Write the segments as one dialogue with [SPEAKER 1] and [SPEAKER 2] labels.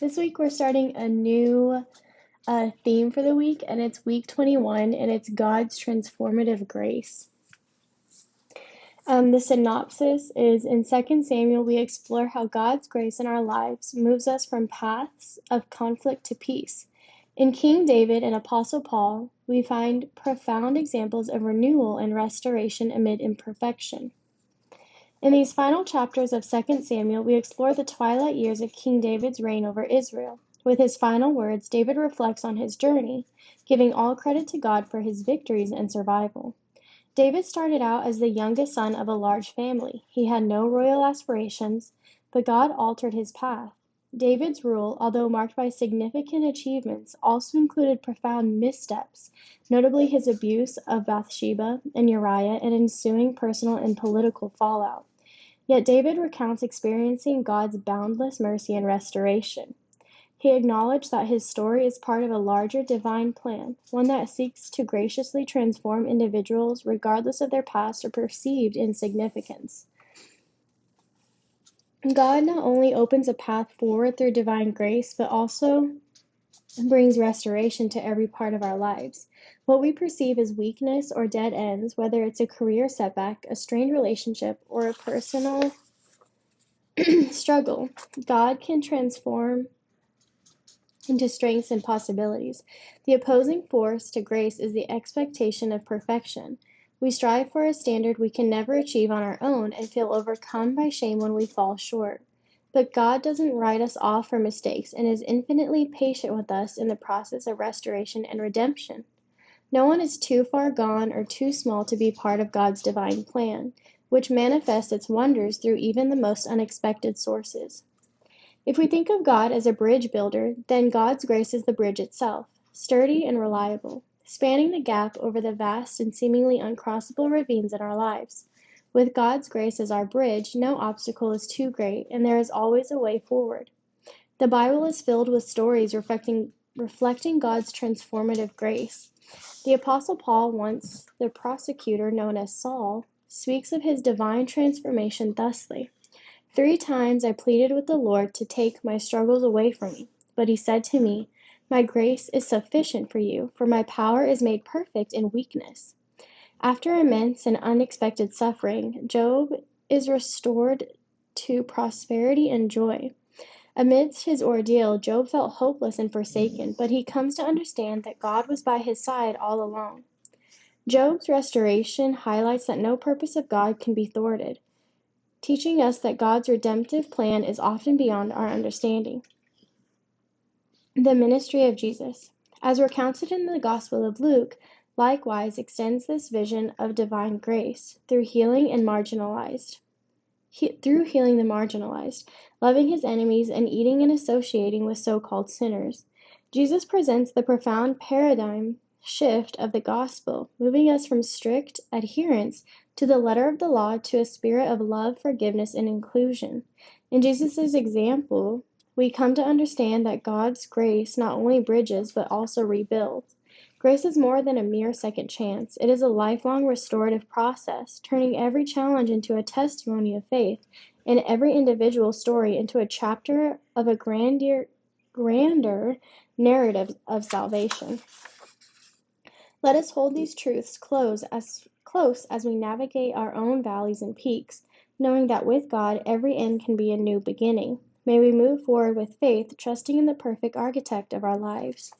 [SPEAKER 1] This week we're starting a new theme for the week, and it's week 21, and it's God's transformative grace. The synopsis is in 2 Samuel, we explore how God's grace in our lives moves us from paths of conflict to peace. In King David and Apostle Paul, we find profound examples of renewal and restoration amid imperfection. In these final chapters of 2 Samuel, we explore the twilight years of King David's reign over Israel. With his final words, David reflects on his journey, giving all credit to God for his victories and survival. David started out as the youngest son of a large family. He had no royal aspirations, but God altered his path. David's rule, although marked by significant achievements, also included profound missteps, notably his abuse of Bathsheba and Uriah and ensuing personal and political fallout. Yet David recounts experiencing God's boundless mercy and restoration. He acknowledged that his story is part of a larger divine plan, one that seeks to graciously transform individuals regardless of their past or perceived insignificance. God not only opens a path forward through divine grace, but also brings restoration to every part of our lives. What we perceive as weakness or dead ends, whether it's a career setback, a strained relationship, or a personal struggle, God can transform into strengths and possibilities. The opposing force to grace is the expectation of perfection. We strive for a standard we can never achieve on our own and feel overcome by shame when we fall short. But God doesn't write us off for mistakes and is infinitely patient with us in the process of restoration and redemption. No one is too far gone or too small to be part of God's divine plan, which manifests its wonders through even the most unexpected sources. If we think of God as a bridge builder, then God's grace is the bridge itself, sturdy and reliable, spanning the gap over the vast and seemingly uncrossable ravines in our lives. With God's grace as our bridge, no obstacle is too great, and there is always a way forward. The Bible is filled with stories reflecting God's transformative grace. The Apostle Paul, once the prosecutor known as Saul, speaks of his divine transformation thusly. 3 times I pleaded with the Lord to take my struggles away from me, but he said to me, "My grace is sufficient for you, for my power is made perfect in weakness." After immense and unexpected suffering, Job is restored to prosperity and joy. Amidst his ordeal, Job felt hopeless and forsaken, but he comes to understand that God was by his side all along. Job's restoration highlights that no purpose of God can be thwarted, teaching us that God's redemptive plan is often beyond our understanding. The ministry of Jesus, as recounted in the Gospel of Luke, likewise extends this vision of divine grace through healing the marginalized, loving his enemies, and eating and associating with so-called sinners. Jesus presents the profound paradigm shift of the gospel, moving us from strict adherence to the letter of the law to a spirit of love, forgiveness, and inclusion. In Jesus' example, we come to understand that God's grace not only bridges but also rebuilds. Grace is more than a mere second chance. It is a lifelong restorative process, turning every challenge into a testimony of faith and every individual story into a chapter of a grander narrative of salvation. Let us hold these truths close as we navigate our own valleys and peaks, knowing that with God, every end can be a new beginning. May we move forward with faith, trusting in the perfect architect of our lives.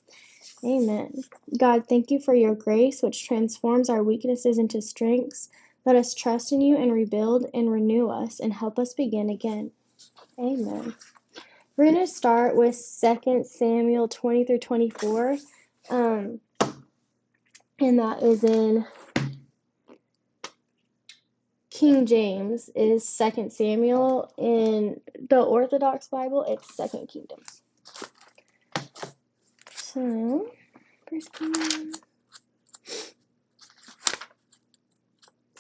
[SPEAKER 1] Amen. God, thank you for your grace, which transforms our weaknesses into strengths. Let us trust in you and rebuild and renew us and help us begin again. Amen. We're going to start with 2 Samuel 20 through 24. And that is in King James is 2 Samuel. In the Orthodox Bible, it's 2 Kingdoms. So, 1 Kings,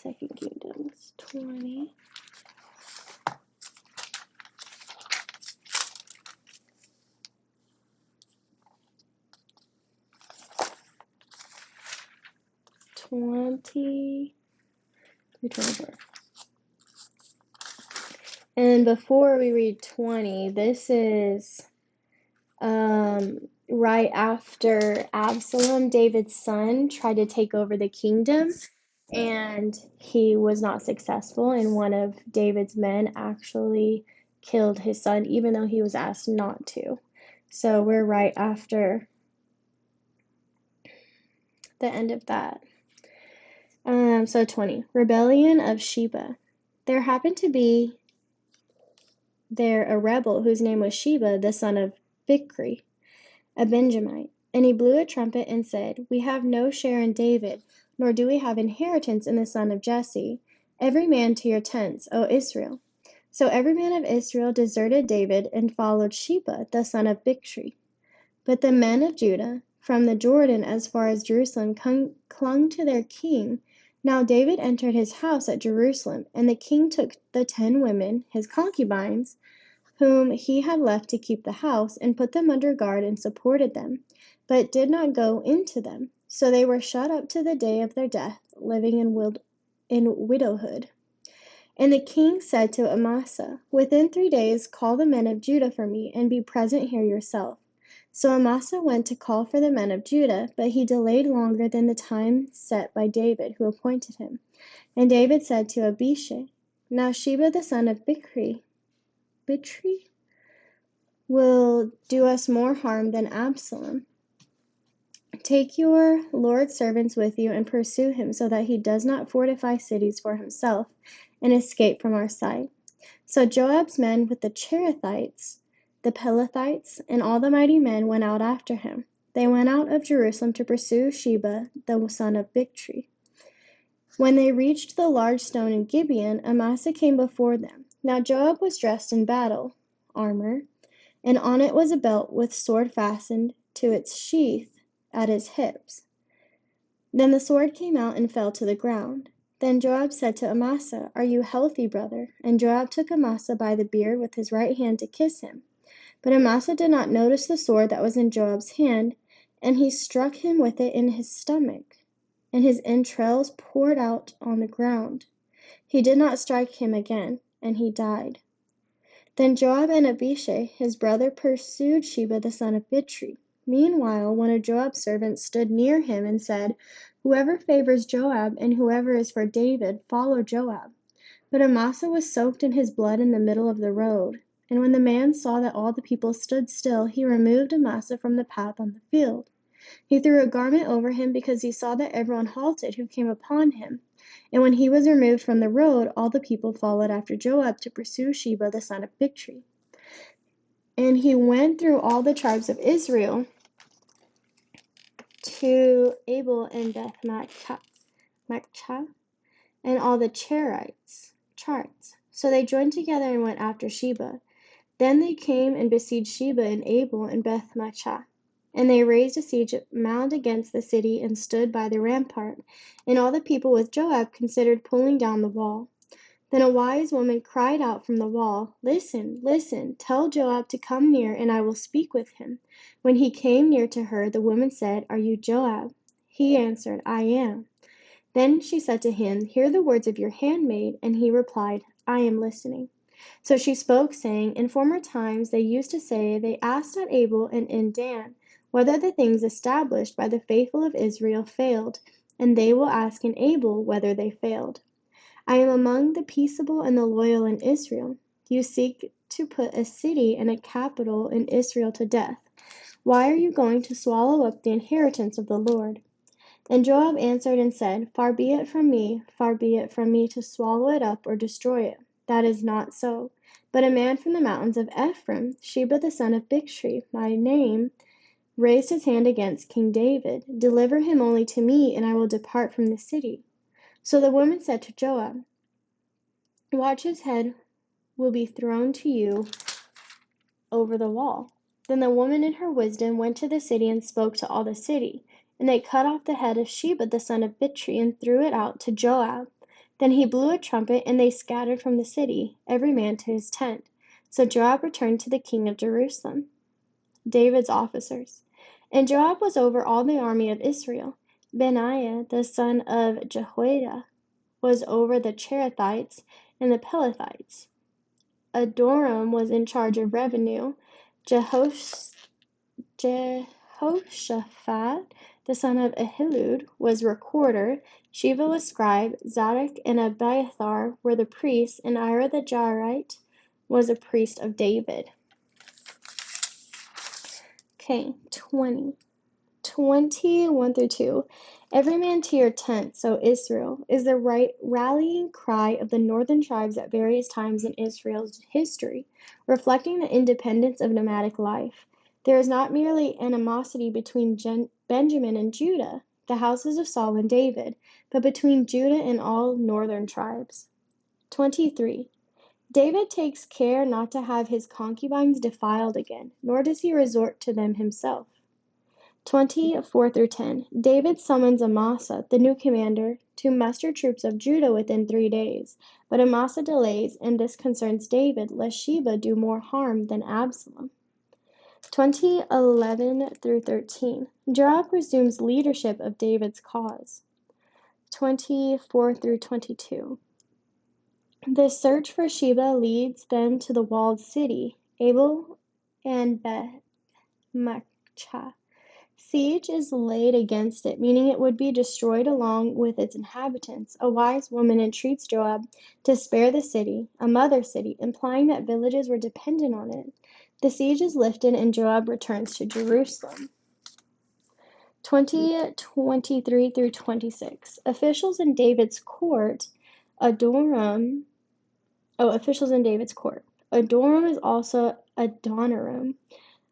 [SPEAKER 1] 2 Kingdoms 20. Through 24. And before we read 20, this is right after Absalom, David's son, tried to take over the kingdom, and he was not successful, and one of David's men actually killed his son, even though he was asked not to. So we're right after the end of that. So 20, rebellion of Sheba. There happened to be there a rebel whose name was Sheba, the son of Bichri, a Benjamite. And he blew a trumpet and said, We have no share in David, nor do we have inheritance in the son of Jesse. Every man to your tents, O Israel. So every man of Israel deserted David and followed Sheba, the son of Bichri. But the men of Judah, from the Jordan as far as Jerusalem, clung to their king. Now David entered his house at Jerusalem, and the king took the 10 women, his concubines, whom he had left to keep the house, and put them under guard and supported them, but did not go into them. So they were shut up to the day of their death, living in widowhood. And the king said to Amasa, Within 3 days call the men of Judah for me, and be present here yourself. So Amasa went to call for the men of Judah, but he delayed longer than the time set by David, who appointed him. And David said to Abishai, Now Sheba the son of Bichri will do us more harm than Absalom. Take your Lord's servants with you and pursue him, so that he does not fortify cities for himself and escape from our sight. So Joab's men with the Cherethites, the Pelethites, and all the mighty men went out after him. They went out of Jerusalem to pursue Sheba, the son of Bichri. When they reached the large stone in Gibeon, Amasa came before them. Now Joab was dressed in battle armor, and on it was a belt with sword fastened to its sheath at his hips. Then the sword came out and fell to the ground. Then Joab said to Amasa, Are you healthy, brother? And Joab took Amasa by the beard with his right hand to kiss him. But Amasa did not notice the sword that was in Joab's hand, and he struck him with it in his stomach, and his entrails poured out on the ground. He did not strike him again, and he died. Then Joab and Abishai, his brother, pursued Sheba the son of Bichri. Meanwhile, one of Joab's servants stood near him and said, Whoever favors Joab and whoever is for David, follow Joab. But Amasa was soaked in his blood in the middle of the road. And when the man saw that all the people stood still, he removed Amasa from the path on the field. He threw a garment over him because he saw that everyone halted who came upon him. And when he was removed from the road, all the people followed after Joab to pursue Sheba the son of Bichri. And he went through all the tribes of Israel to Abel and Beth-Machah, and all the charts. So they joined together and went after Sheba. Then they came and besieged Sheba and Abel and Beth-Machah. And they raised a siege mound against the city and stood by the rampart. And all the people with Joab considered pulling down the wall. Then a wise woman cried out from the wall, Listen, listen, tell Joab to come near, and I will speak with him. When he came near to her, the woman said, Are you Joab? He answered, I am. Then she said to him, Hear the words of your handmaid. And he replied, I am listening. So she spoke, saying, In former times they used to say, They asked at Abel and in Dan, whether the things established by the faithful of Israel failed, and they will ask in Abel whether they failed. I am among the peaceable and the loyal in Israel. You seek to put a city and a capital in Israel to death. Why are you going to swallow up the inheritance of the Lord? And Joab answered and said, far be it from me to swallow it up or destroy it. That is not so. But a man from the mountains of Ephraim, Sheba the son of Bichri, by name, raised his hand against King David. Deliver him only to me, and I will depart from the city. So the woman said to Joab, Watch, his head will be thrown to you over the wall. Then the woman in her wisdom went to the city and spoke to all the city. And they cut off the head of Sheba the son of Bichri and threw it out to Joab. Then he blew a trumpet, and they scattered from the city, every man to his tent. So Joab returned to the king of Jerusalem. David's officers. And Joab was over all the army of Israel. Benaiah the son of Jehoiada was over the Cherethites and the Pelethites. Adoram was in charge of revenue. Jehoshaphat Jehoshaphat, the son of Ahilud, was recorder. Sheva was scribe. Zadok and Abiathar were the priests, and Ira the Jairite was a priest of David. Okay, 21 through 2. Every man to your tent, so Israel, is the rallying cry of the northern tribes at various times in Israel's history, reflecting the independence of nomadic life. There is not merely animosity between Benjamin and Judah, the houses of Saul and David, but between Judah and all northern tribes. 23. David takes care not to have his concubines defiled again, nor does he resort to them himself. 24 through 10. David summons Amasa, the new commander, to muster troops of Judah within 3 days. But Amasa delays, and this concerns David, lest Sheba do more harm than Absalom. 11 through 13. Joab resumes leadership of David's cause. 24 through 22. The search for Sheba leads them to the walled city, Abel and Beth-Maachah. Siege is laid against it, meaning it would be destroyed along with its inhabitants. A wise woman entreats Joab to spare the city, a mother city, implying that villages were dependent on it. The siege is lifted, and Joab returns to Jerusalem. 23 through 26. Officials in David's court. Adonram is also Adoniram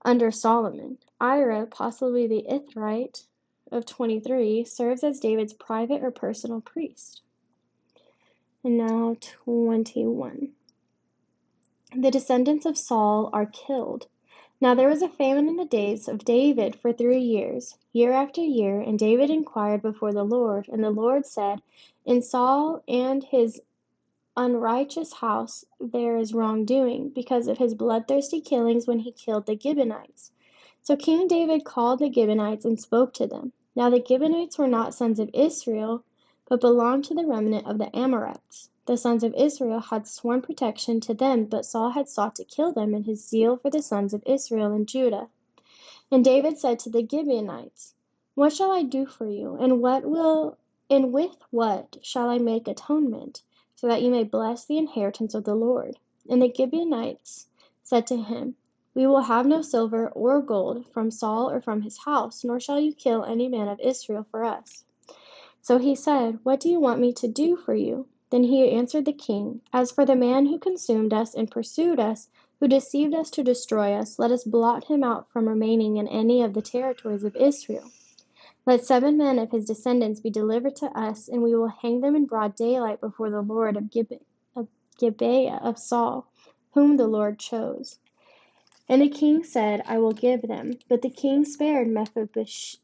[SPEAKER 1] under Solomon. Ira, possibly the Ithrite of 23, serves as David's private or personal priest. And now 21. The descendants of Saul are killed. Now there was a famine in the days of David for 3 years, year after year, and David inquired before the Lord, and the Lord said, in Saul and his unrighteous house there is wrongdoing, because of his bloodthirsty killings when he killed the Gibeonites. So King David called the Gibeonites and spoke to them. Now the Gibeonites were not sons of Israel, but belonged to the remnant of the Amorites. The sons of Israel had sworn protection to them, but Saul had sought to kill them in his zeal for the sons of Israel and Judah. And David said to the Gibeonites, what shall I do for you, and with what shall I make atonement, so that you may bless the inheritance of the Lord? And the Gibeonites said to him, we will have no silver or gold from Saul or from his house, nor shall you kill any man of Israel for us. So he said, what do you want me to do for you? Then he answered the king, as for the man who consumed us and pursued us, who deceived us to destroy us, let us blot him out from remaining in any of the territories of Israel. Let 7 men of his descendants be delivered to us, and we will hang them in broad daylight before the Lord of Gibeah of Saul, whom the Lord chose. And the king said, I will give them. But the king spared Mephibosheth,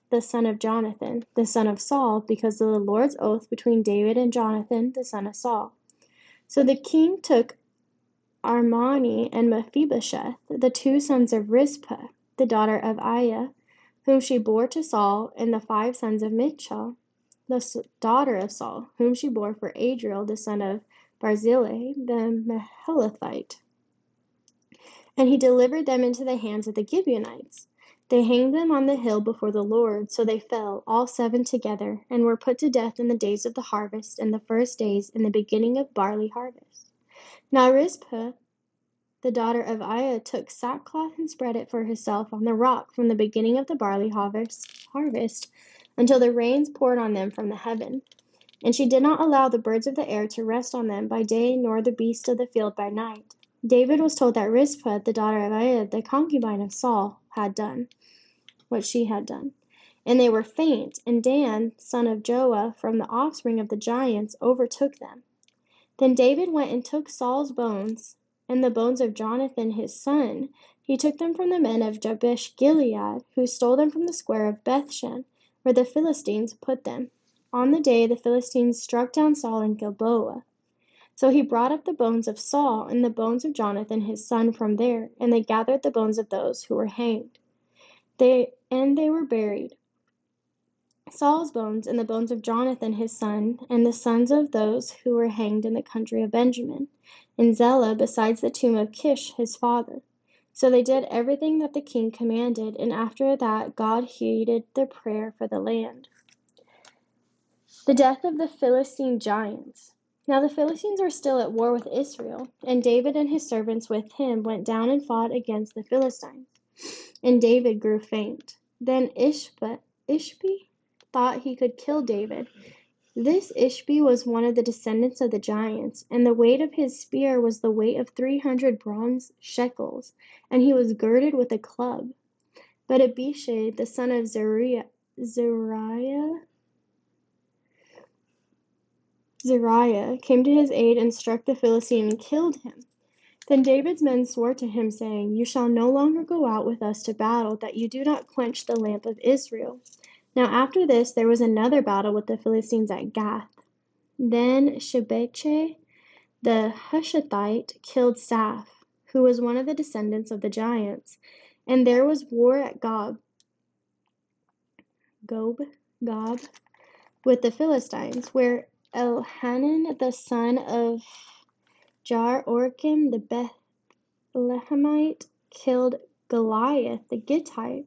[SPEAKER 1] the son of Jonathan, the son of Saul, because of the Lord's oath between David and Jonathan, the son of Saul. So the king took Armani and Mephibosheth, the 2 sons of Rizpah, the daughter of Aiah, whom she bore to Saul, and the 5 sons of Michal, the daughter of Saul, whom she bore for Adriel, the son of Barzillai, the Mahalathite. And he delivered them into the hands of the Gibeonites. They hanged them on the hill before the Lord, so they fell, all 7 together, and were put to death in the days of the harvest, and the first days in the beginning of barley harvest. Now Rizpah, the daughter of Aiah, took sackcloth and spread it for herself on the rock from the beginning of the barley harvest until the rains poured on them from the heaven. And she did not allow the birds of the air to rest on them by day, nor the beasts of the field by night. David was told that Rizpah, the daughter of Aiah, the concubine of Saul, had done what she had done. And they were faint, and Dan, son of Joah, from the offspring of the giants, overtook them. Then David went and took Saul's bones, and the bones of Jonathan his son. He took them from the men of Jabesh Gilead, who stole them from the square of Bethshan, where the Philistines put them, on the day the Philistines struck down Saul in Gilboa. So he brought up the bones of Saul and the bones of Jonathan his son from there, and they gathered the bones of those who were hanged. They were buried. Saul's bones and the bones of Jonathan his son, and the sons of those who were hanged in the country of Benjamin, in Zelah, besides the tomb of Kish his father. So they did everything that the king commanded, and after that God heeded their prayer for the land. The death of the Philistine giants. Now the Philistines were still at war with Israel, and David and his servants with him went down and fought against the Philistines. And David grew faint. Then Ishbi thought he could kill David. This Ishbi was one of the descendants of the giants, and the weight of his spear was the weight of 300 bronze shekels, and he was girded with a club. But Abishai, the son of Zeruiah came to his aid and struck the Philistine and killed him. Then David's men swore to him, saying, "You shall no longer go out with us to battle, that you do not quench the lamp of Israel." Now after this there was another battle with the Philistines at Gath. Then Shebechai the Hushathite killed Saph, who was one of the descendants of the giants. And there was war at Gob, with the Philistines, where Elhanan the son of Jar-Orchim the Bethlehemite killed Goliath the Gittite,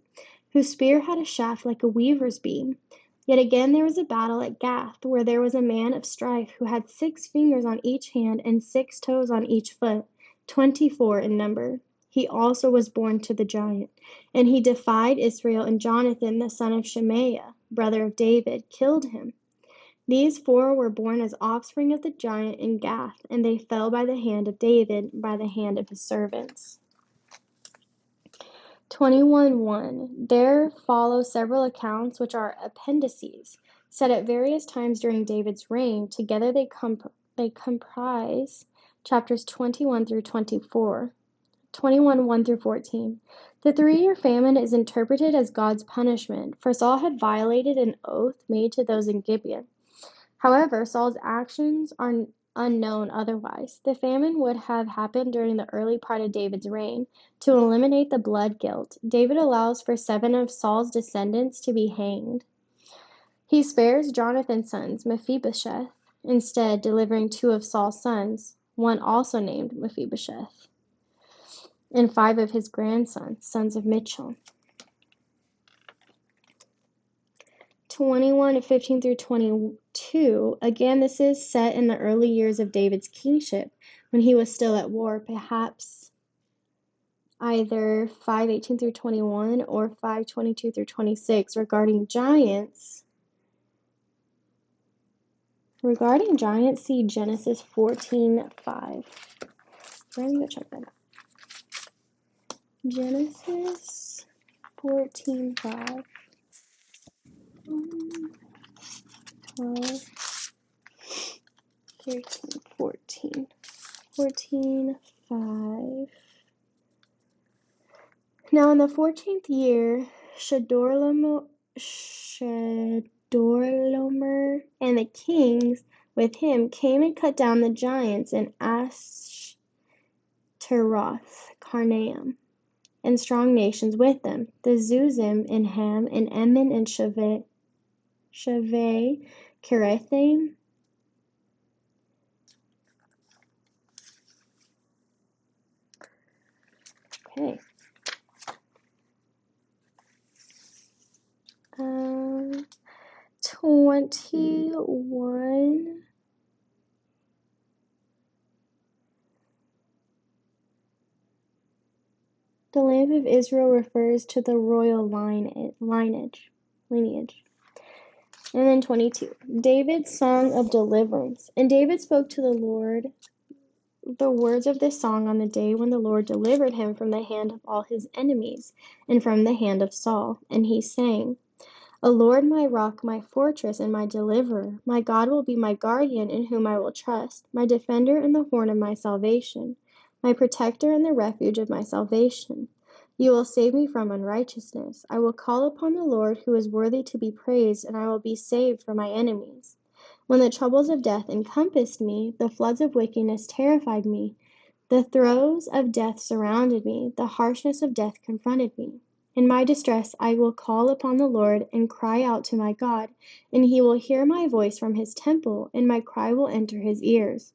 [SPEAKER 1] whose spear had a shaft like a weaver's beam. Yet again there was a battle at Gath, where there was a man of strife who had 6 fingers on each hand and 6 toes on each foot, 24 in number. He also was born to the giant, and he defied Israel, and Jonathan the son of Shemaiah, brother of David, killed him. These 4 were born as offspring of the giant in Gath, and they fell by the hand of David, by the hand of his servants. 21:1. There follow several accounts which are appendices, set at various times during David's reign. Together they comprise chapters 21 through 24. 21:1 through 14. The 3-year famine is interpreted as God's punishment, for Saul had violated an oath made to those in Gibeon. However, Saul's actions are unknown otherwise. The famine would have happened during the early part of David's reign. To eliminate the blood guilt, David allows for 7 of Saul's descendants to be hanged. He spares Jonathan's sons, Mephibosheth, instead delivering 2 of Saul's sons, one also named Mephibosheth, and 5 of his grandsons, sons of Mitchel. 21:15 through 22. Again, this is set in the early years of David's kingship, when he was still at war, perhaps either 5:18 through 21 or 5:22 through 26. Regarding giants, see Genesis 14:5. We're going to go check that out. Genesis 14:5. 12, 13, 14. 14:5. Now in the 14th year, Chedorlaomer and the kings with him came and cut down the giants in Ashtaroth, Karnaim, and strong nations with them, the Zuzim and Ham and Emin and Shaveh, Kerethaim. Okay. 21. The lamp of Israel refers to the royal lineage. And then 22. David's song of deliverance. And David spoke to the Lord the words of this song on the day when the Lord delivered him from the hand of all his enemies and from the hand of Saul. And he sang, "O Lord, my rock, my fortress, and my deliverer, my God will be my guardian in whom I will trust, my defender and the horn of my salvation, my protector and the refuge of my salvation. You will save me from unrighteousness. I will call upon the Lord who is worthy to be praised, and I will be saved from my enemies. When the troubles of death encompassed me, the floods of wickedness terrified me. The throes of death surrounded me, the harshness of death confronted me. In my distress I will call upon the Lord and cry out to my God, and he will hear my voice from his temple, and my cry will enter his ears.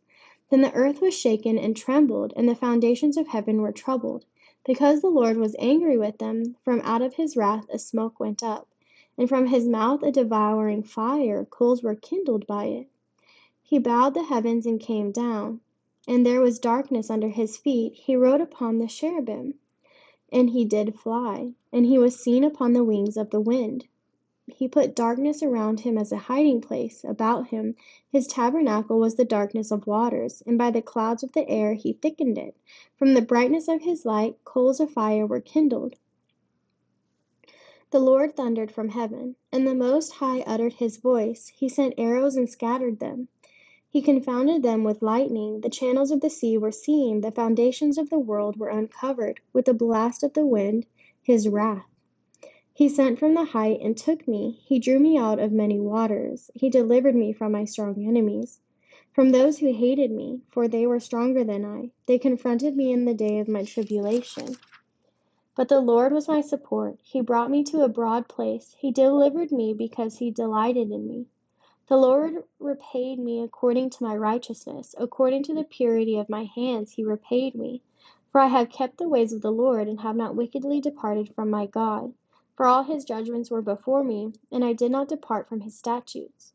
[SPEAKER 1] Then the earth was shaken and trembled, and the foundations of heaven were troubled. Because the Lord was angry with them, from out of his wrath a smoke went up, and from his mouth a devouring fire, coals were kindled by it. He bowed the heavens and came down, and there was darkness under his feet. He rode upon the cherubim, and he did fly, and he was seen upon the wings of the wind. He put darkness around him as a hiding place. About him his tabernacle was the darkness of waters, and by the clouds of the air he thickened it. From the brightness of his light coals of fire were kindled. The Lord thundered from heaven, and the Most High uttered his voice. He sent arrows and scattered them. He confounded them with lightning. The channels of the sea were seen. The foundations of the world were uncovered. With the blast of the wind, his wrath. He sent from the height and took me. He drew me out of many waters. He delivered me from my strong enemies, from those who hated me, for they were stronger than I. They confronted me in the day of my tribulation. But the Lord was my support. He brought me to a broad place. He delivered me because he delighted in me. The Lord repaid me according to my righteousness. According to the purity of my hands he repaid me. For I have kept the ways of the Lord, and have not wickedly departed from my God. For all his judgments were before me, and I did not depart from his statutes.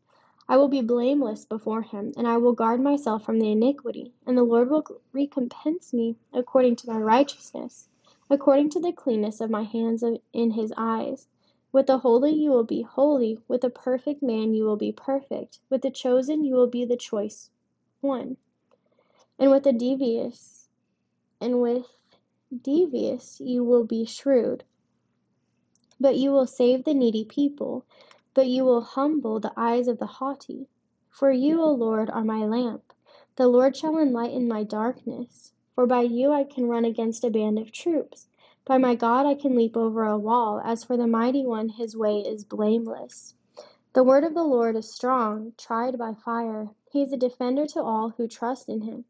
[SPEAKER 1] I will be blameless before him, and I will guard myself from the iniquity. And the Lord will recompense me according to my righteousness, according to the cleanness of my hands in his eyes. With the holy you will be holy, with the perfect man you will be perfect, with the chosen you will be the choice one, and with devious you will be shrewd. But you will save the needy people, but you will humble the eyes of the haughty. For you, O Lord, are my lamp. The Lord shall enlighten my darkness. For by you I can run against a band of troops. By my God I can leap over a wall. As for the mighty one, his way is blameless. The word of the Lord is strong, tried by fire. He is a defender to all who trust in him.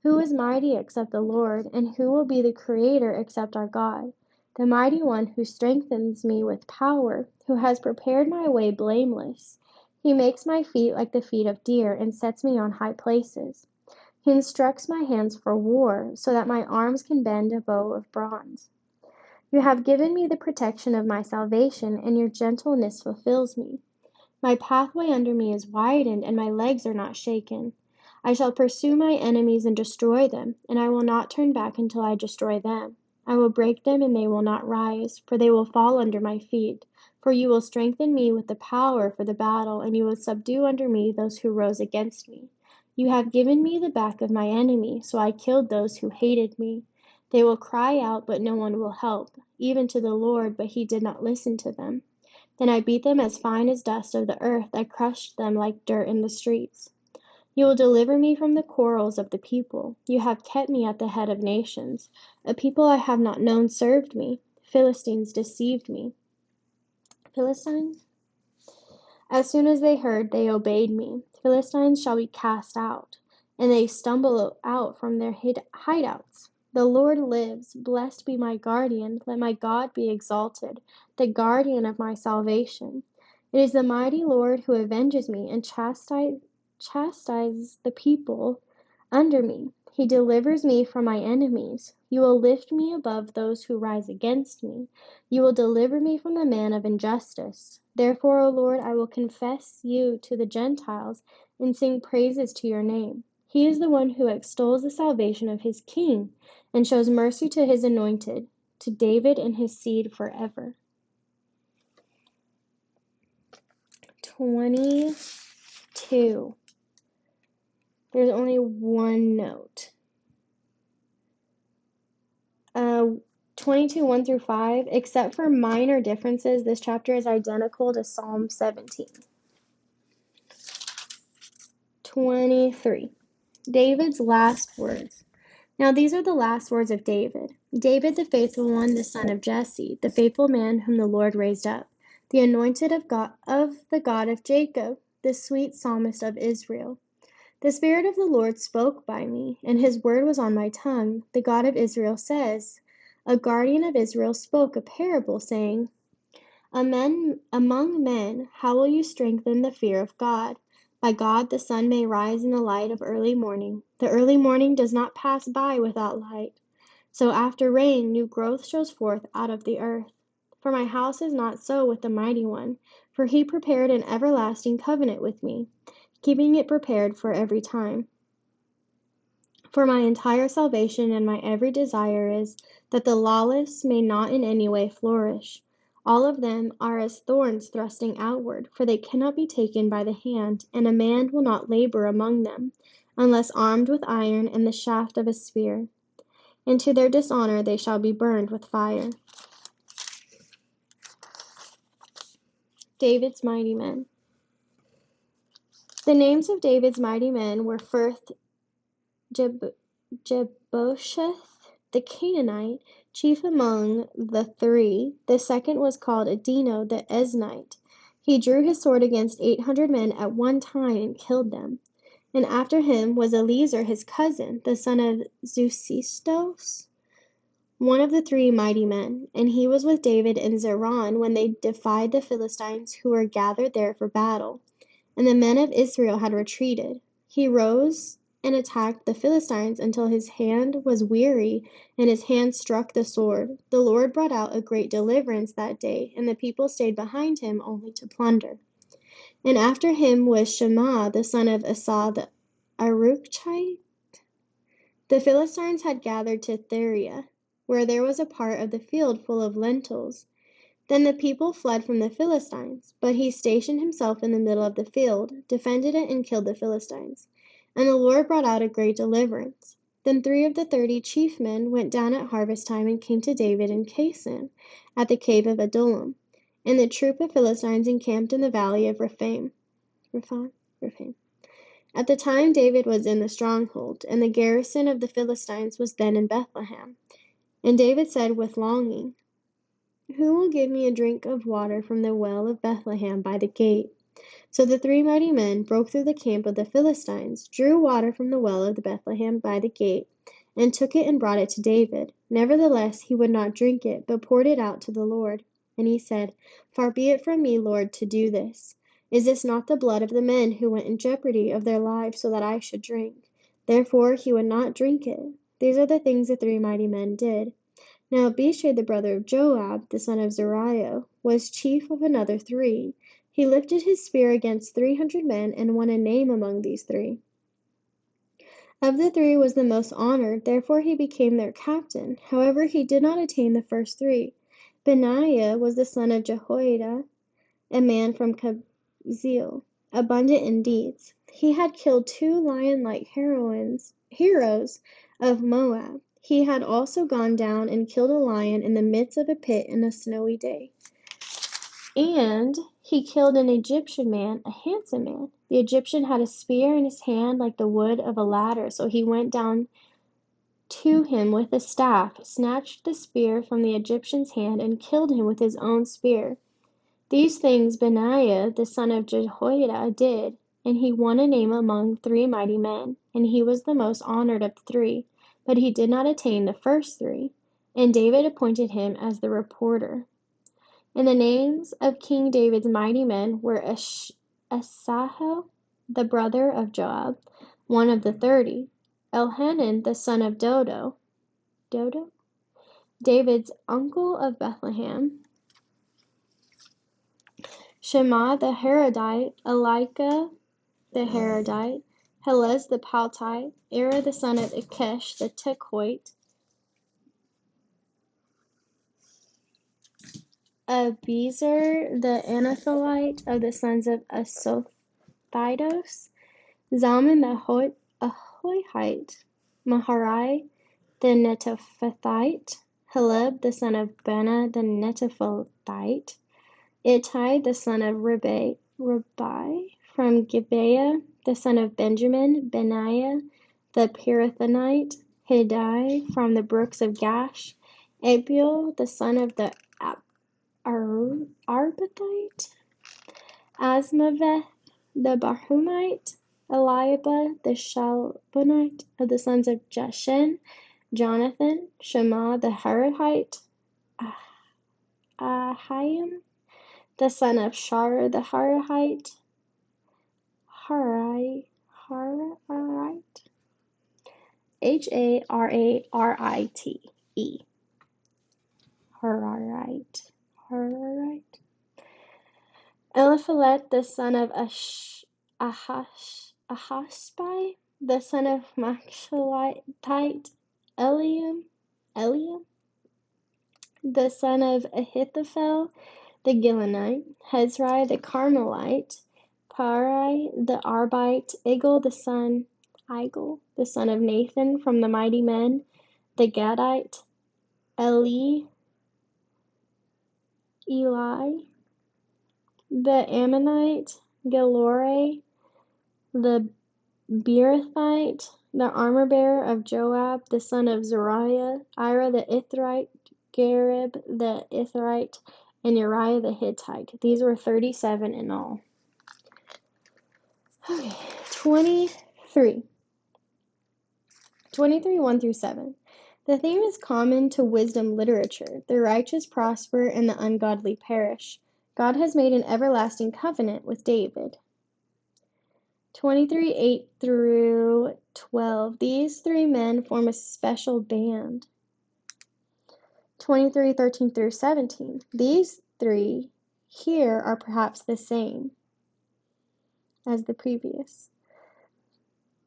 [SPEAKER 1] Who is mighty except the Lord, and who will be the creator except our God? The mighty one who strengthens me with power, who has prepared my way blameless. He makes my feet like the feet of deer, and sets me on high places. He instructs my hands for war, so that my arms can bend a bow of bronze. You have given me the protection of my salvation, and your gentleness fulfills me. My pathway under me is widened, and my legs are not shaken. I shall pursue my enemies and destroy them, and I will not turn back until I destroy them. I will break them, and they will not rise, for they will fall under my feet. For you will strengthen me with the power for the battle, and you will subdue under me those who rose against me. You have given me the back of my enemy, so I killed those who hated me. They will cry out, but no one will help, even to the Lord, but he did not listen to them. Then I beat them as fine as dust of the earth. I crushed them like dirt in the streets. You will deliver me from the quarrels of the people. You have kept me at the head of nations. A people I have not known served me. Philistines deceived me. Philistines? As soon as they heard, they obeyed me. Philistines shall be cast out, and they stumble out from their hideouts. The Lord lives. Blessed be my guardian. Let my God be exalted, the guardian of my salvation. It is the mighty Lord who avenges me and chastises the people under me. He delivers me from my enemies. You will lift me above those who rise against me. You will deliver me from the man of injustice. Therefore, O Lord, I will confess you to the Gentiles and sing praises to your name. He is the one who extols the salvation of his king and shows mercy to his anointed, to David and his seed forever. 22. There's only one note. 22, 1 through 5. Except for minor differences, this chapter is identical to Psalm 17. 23. David's last words. Now these are the last words of David. David the faithful one, the son of Jesse, the faithful man whom the Lord raised up, the anointed of the God of Jacob, the sweet psalmist of Israel. The Spirit of the Lord spoke by me, and his word was on my tongue. The God of Israel says, a guardian of Israel spoke a parable, saying, among men, how will you strengthen the fear of God? By God the sun may rise in the light of early morning. The early morning does not pass by without light. So after rain, new growth shows forth out of the earth. For my house is not so with the Mighty One, for he prepared an everlasting covenant with me, keeping it prepared for every time. For my entire salvation and my every desire is that the lawless may not in any way flourish. All of them are as thorns thrusting outward, for they cannot be taken by the hand, and a man will not labor among them, unless armed with iron and the shaft of a spear. And to their dishonor they shall be burned with fire. David's mighty men. The names of David's mighty men were first Jebosheth the Canaanite, chief among the three. The second was called Adino the Eznite. He drew his sword against 800 men at one time and killed them. And after him was Eliezer his cousin, the son of Zusistos, one of the three mighty men. And he was with David in Zeron when they defied the Philistines who were gathered there for battle. And the men of Israel had retreated. He rose and attacked the Philistines until his hand was weary and his hand struck the sword. The Lord brought out a great deliverance that day, and the people stayed behind him only to plunder. And after him was Shema, the son of Asa the Aruchite. The Philistines had gathered to Theria, where there was a part of the field full of lentils. Then the people fled from the Philistines, but he stationed himself in the middle of the field, defended it, and killed the Philistines. And the Lord brought out a great deliverance. Then 3 of the 30 chief men went down at harvest time and came to David in Cason, at the cave of Adullam. And the troop of Philistines encamped in the valley of Rephaim. At the time David was in the stronghold, and the garrison of the Philistines was then in Bethlehem. And David said with longing, "Who will give me a drink of water from the well of Bethlehem by the gate?" So the 3 mighty men broke through the camp of the Philistines, drew water from the well of the Bethlehem by the gate, and took it and brought it to David. Nevertheless he would not drink it, but poured it out to the Lord. And he said, "Far be it from me, Lord, to do this. Is this not the blood of the men who went in jeopardy of their lives so that I should drink?" Therefore he would not drink it. These are the things the 3 mighty men did. Now Abishai the brother of Joab, the son of Zeruiah, was chief of another 3. He lifted his spear against 300 men and won a name among these 3. Of the 3 was the most honored, therefore he became their captain. However, he did not attain the first 3. Benaiah was the son of Jehoiada, a man from Kabzeel, abundant in deeds. He had killed 2 lion-like heroes of Moab. He had also gone down and killed a lion in the midst of a pit in a snowy day. And he killed an Egyptian man, a handsome man. The Egyptian had a spear in his hand like the wood of a ladder, so he went down to him with a staff, snatched the spear from the Egyptian's hand, and killed him with his own spear. These things Benaiah the son of Jehoiada did, and he won a name among 3 mighty men, and he was the most honored of the 3, but he did not attain the first 3. And David appointed him as the reporter. And the names of King David's mighty men were Asahel, the brother of Joab, one of the 30, Elhanan the son of Dodo, David's uncle of Bethlehem, Shema the Harodite, Elika the Harodite, Helez the Paltite, Ira the son of Ikesh the Tekoite, Abiezer the Anatholite of the sons of Asophidos, Zalman the Ahohite, Maharai the Netophathite, Heleb the son of Bana the Netophathite, Ittai the son of Ribai from Gibeah, the son of Benjamin, Benaiah the Pirathonite, Hiddai from the brooks of Gash, Abiel the son of the Arbathite, Asmaveth the Barhumite, Eliab the Shalbonite of the sons of Jeshen, Jonathan, Shema the Harahite, Ahiam the son of Shar the Harahite, Harite. Harite. Harite. Eliphalet, the son of Ahasbai, the son of Machalitite, Eliam, the son of Ahithophel, the Gilonite, Hezrai, the Carmelite, Parai, the Arbite, Igel, the son of Nathan from the mighty men, the Gadite, Eli, the Ammonite, Gelore, the Beerothite, the armor-bearer of Joab, the son of Zeruiah, Ira the Ithrite, Gareb the Ithrite, and Uriah the Hittite. These were 37 in all. Okay, 23, 1 through 7. The theme is common to wisdom literature. The righteous prosper and the ungodly perish. God has made an everlasting covenant with David. 23, 8 through 12. These three men form a special band. 23, 13 through 17. These three here are perhaps the same as the previous.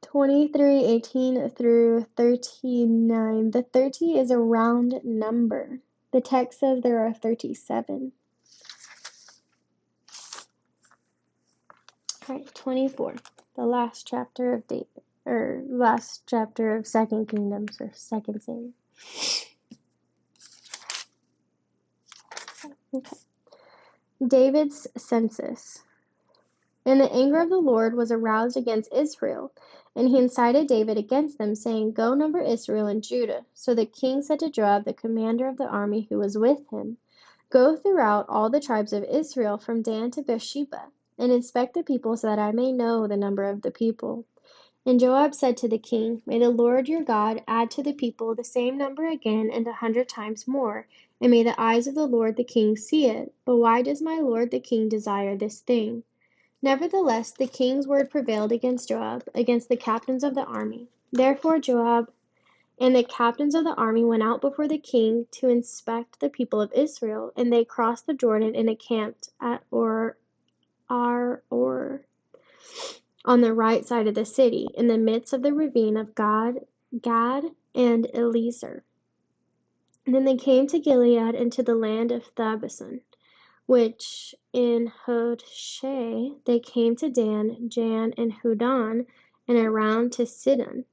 [SPEAKER 1] 23, 18 through 39. The 30 is a round number. The text says there are 37. All right, 24. The last chapter of last chapter of Second Kingdoms or Second Samuel. Okay. David's census. And the anger of the Lord was aroused against Israel, and he incited David against them, saying, Go number Israel and Judah. So the king said to Joab, the commander of the army who was with him, Go throughout all the tribes of Israel from Dan to Beersheba, and inspect the people so that I may know the number of the people. And Joab said to the king, May the Lord your God add to the people the same number again and 100 times more, and may the eyes of the Lord the king see it. But why does my lord the king desire this thing? Nevertheless, the king's word prevailed against Joab, against the captains of the army. Therefore Joab and the captains of the army went out before the king to inspect the people of Israel, and they crossed the Jordan and encamped at Ar on the right side of the city, in the midst of the ravine of Gad and Eliezer. And then they came to Gilead and to the land of Thabason, which in Hoshea they came to Dan, Jan, and Hudon, and around to Sidon.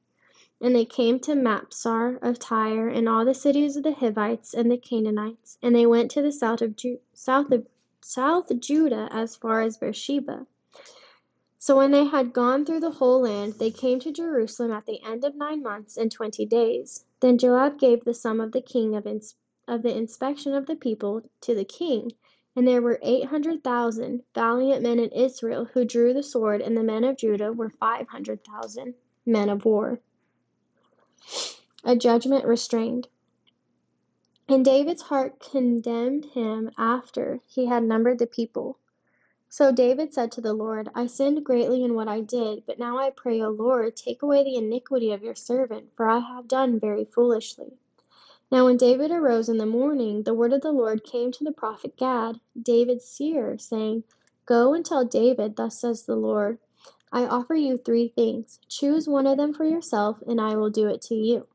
[SPEAKER 1] And they came to Mapsar of Tyre, and all the cities of the Hivites and the Canaanites, and they went to the south Judah as far as Beersheba. So when they had gone through the whole land, they came to Jerusalem at the end of 9 months and 20 days. Then Joab gave the sum of the king of the inspection of the people to the king, and there were 800,000 valiant men in Israel who drew the sword, and the men of Judah were 500,000 men of war. A judgment restrained. And David's heart condemned him after he had numbered the people. So David said to the Lord, I sinned greatly in what I did, but now I pray, O Lord, take away the iniquity of your servant, for I have done very foolishly. Now when David arose in the morning, the word of the Lord came to the prophet Gad, David's seer, saying, Go and tell David, thus says the Lord, I offer you 3 things. Choose one of them for yourself, and I will do it to you.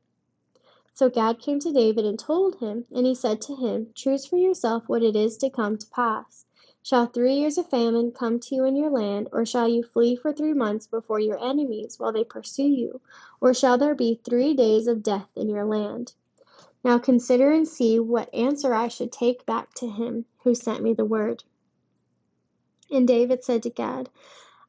[SPEAKER 1] So Gad came to David and told him, and he said to him, Choose for yourself what it is to come to pass. Shall 3 years of famine come to you in your land, or shall you flee for 3 months before your enemies while they pursue you? Or shall there be 3 days of death in your land? Now consider and see what answer I should take back to him who sent me the word. And David said to Gad,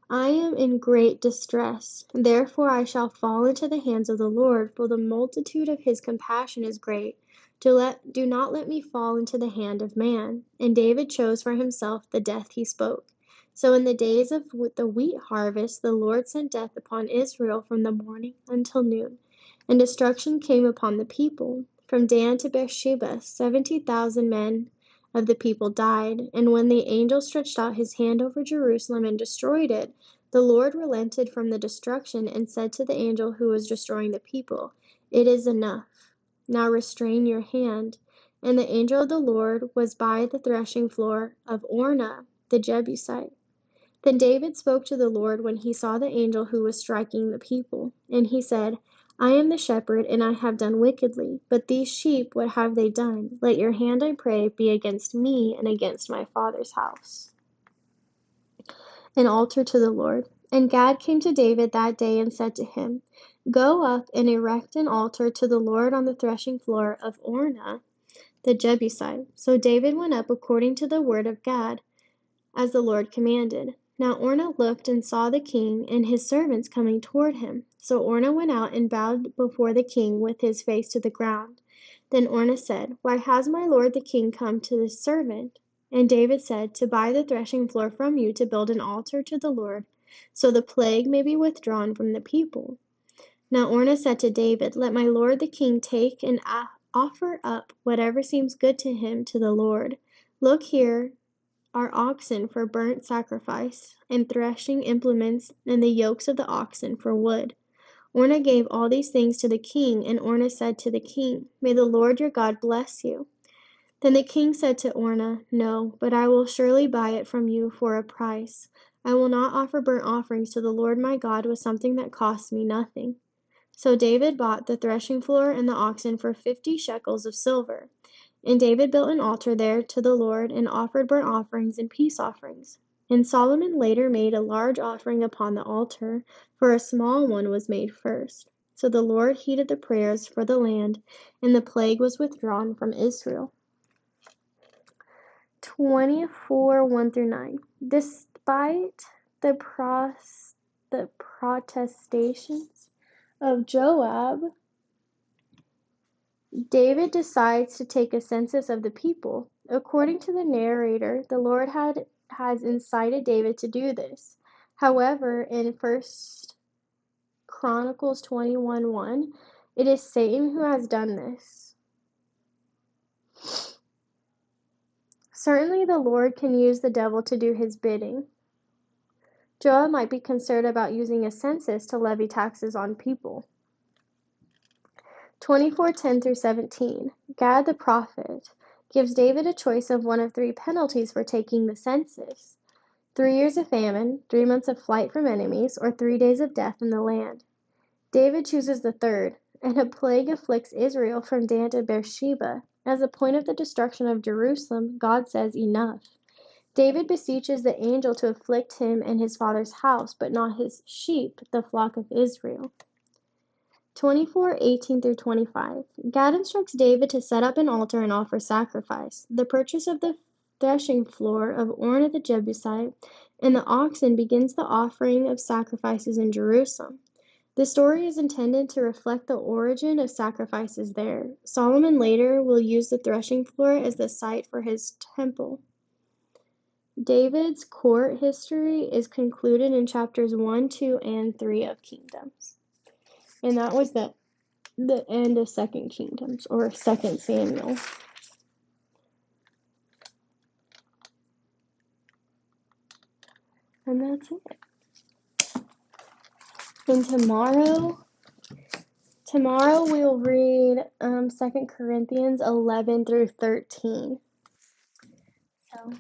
[SPEAKER 1] I am in great distress. Therefore I shall fall into the hands of the Lord, for the multitude of his compassion is great. Do not let me fall into the hand of man. And David chose for himself the death he spoke. So in the days of the wheat harvest, the Lord sent death upon Israel from the morning until noon, and destruction came upon the people. From Dan to Beersheba, 70,000 men of the people died. And when the angel stretched out his hand over Jerusalem and destroyed it, the The Lord relented from the destruction and said to the angel who was destroying the people, "It is enough. Now restrain your hand." And the angel of the Lord was by the threshing floor of Ornah the Jebusite. Then David spoke to the Lord when he saw the angel who was striking the people. And he said, "I am the shepherd, and I have done wickedly. But these sheep, what have they done? Let your hand, I pray, be against me and against my father's house." An altar to the Lord. And Gad came to David that day and said to him, "Go up and erect an altar to the Lord on the threshing floor of Ornah the Jebusite." So David went up according to the word of Gad, as the Lord commanded. Now Ornah looked and saw the king and his servants coming toward him. So Ornah went out and bowed before the king with his face to the ground. Then Ornah said, "Why has my lord the king come to this servant?" And David said, "To buy the threshing floor from you to build an altar to the Lord, so the plague may be withdrawn from the people." Now Ornah said to David, "Let my lord the king take and offer up whatever seems good to him to the Lord. Look, here are oxen for burnt sacrifice, and threshing implements, and the yokes of the oxen for wood." Ornah gave all these things to the king, and Ornah said to the king, "May the Lord your God bless you." Then the king said to Ornah, "No, but I will surely buy it from you for a price. I will not offer burnt offerings to the Lord my God with something that costs me nothing." So David bought the threshing floor and the oxen for 50 shekels of silver. And David built an altar there to the Lord and offered burnt offerings and peace offerings. And Solomon later made a large offering upon the altar, for a small one was made first. So the Lord heeded the prayers for the land, and the plague was withdrawn from Israel. 24, 1 through 9. Despite the protestations of Joab, David decides to take a census of the people. According to the narrator, the Lord has incited David to do this. However, in 1 Chronicles 21:1, it is Satan who has done this. Certainly the Lord can use the devil to do his bidding. Joab might be concerned about using a census to levy taxes on people. 24:10 through 17. Gad the prophet gives David a choice of one of 3 penalties for taking the census: 3 years of famine, 3 months of flight from enemies, or 3 days of death in the land. David chooses the third, and a plague afflicts Israel from Dan to Beersheba. As a point of the destruction of Jerusalem, God says enough. David beseeches the angel to afflict him and his father's house, but not his sheep, the flock of Israel. 24:18 through 25. Gad instructs David to set up an altar and offer sacrifice. The purchase of the threshing floor of Ornah the Jebusite and the oxen begins the offering of sacrifices in Jerusalem. The story is intended to reflect the origin of sacrifices there. Solomon later will use the threshing floor as the site for his temple. David's court history is concluded in chapters 1, 2, and 3 of Kingdoms. And that was the end of 2 Kingdoms, or 2 Samuel. And that's it. And tomorrow we'll read 2 Corinthians 11 through 13. So